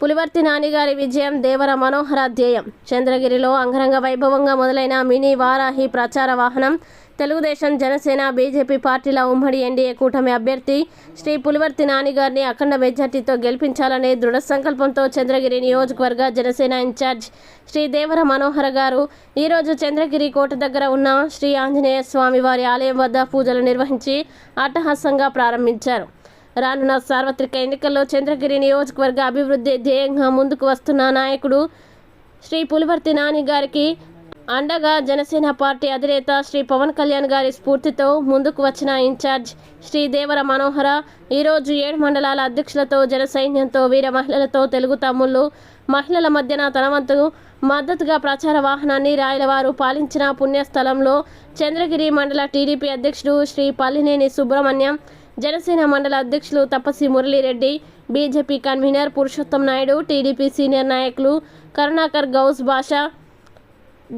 పులివర్తి నానిగారి విజయం దేవర మనోహర ధ్యేయం. చంద్రగిరిలో అంగరంగ వైభవంగా మొదలైన మినీ వారాహి ప్రచార వాహనం తెలుగుదేశం, జనసేన, బీజేపీ పార్టీల ఉమ్మడి ఎన్డీఏ కూటమి అభ్యర్థి శ్రీ పులివర్తి నానిగారిని అఖండ మెజార్టీతో గెలిపించాలనే దృఢ సంకల్పంతో చంద్రగిరి నియోజకవర్గ జనసేన ఇన్ఛార్జ్ శ్రీ దేవర మనోహర గారు ఈరోజు చంద్రగిరి కోట దగ్గర ఉన్న శ్రీ ఆంజనేయ స్వామి వారి ఆలయం వద్ద పూజలు నిర్వహించి అట్టహాసంగా ప్రారంభించారు. రానున్న సార్వత్రిక ఎన్నికల్లో చంద్రగిరి నియోజకవర్గ అభివృద్ధి ధ్యేయంగా ముందుకు వస్తున్న నాయకుడు శ్రీ పులివర్తి నాని గారికి అండగా జనసేన పార్టీ అధినేత శ్రీ పవన్ కళ్యాణ్ గారి స్ఫూర్తితో ముందుకు వచ్చిన ఇన్ఛార్జ్ శ్రీ దేవర మనోహర ఈరోజు 7 మండలాల అధ్యక్షులతో, జన సైన్యంతో, వీర మహిళలతో, తెలుగు తమ్ముళ్ళు, మహిళల మధ్యన తన వంతు మద్దతుగా ప్రచార వాహనాన్ని రాయలవారు పాలించిన పుణ్యస్థలంలో చంద్రగిరి మండల టీడీపీ అధ్యక్షుడు శ్రీ పల్లినేని సుబ్రహ్మణ్యం, జనసేన మండల అధ్యక్షులు Tappasi Murali Reddy, BJP convener Purushottam Naidu, TDP senior నాయకులు కరుణాకర్ గౌస్ బాషా,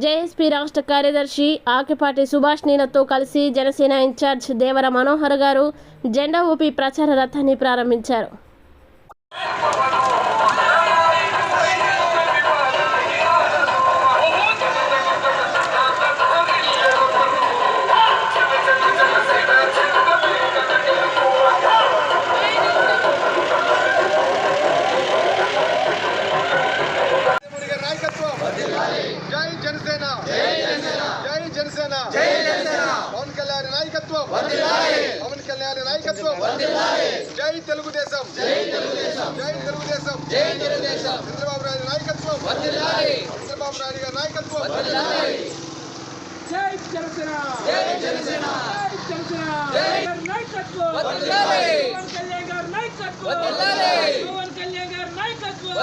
జేఎస్పీ రాష్ట్ర కార్యదర్శి ఆకిపాటి సుభాష్ నీలతో కలిసి జనసేన ఇన్ఛార్జ్ దేవర మనోహర్ గారు జెండా ఊపి ప్రచార రథాన్ని ప్రారంభించారు. పవన్ కళ్యాణ్ నాయకత్వం, పవన్ కళ్యాణ్ నాయకత్వం, జై తెలుగుదేశం, జై తెలుగుదేశం, జై తెలుగుదేశం, జై తెలుగుదేశం. చంద్రబాబు నాయుడు నాయకత్వం, చంద్రబాబు నాయుడు గారి నాయకత్వం, జై జనసేన, జై జనసేన, జై జనసేన, జై నాయకత్వం, పవన్ కళ్యాణ్ గారి నాయకత్వం, పవన్ కళ్యాణ్ గారి నాయకత్వం.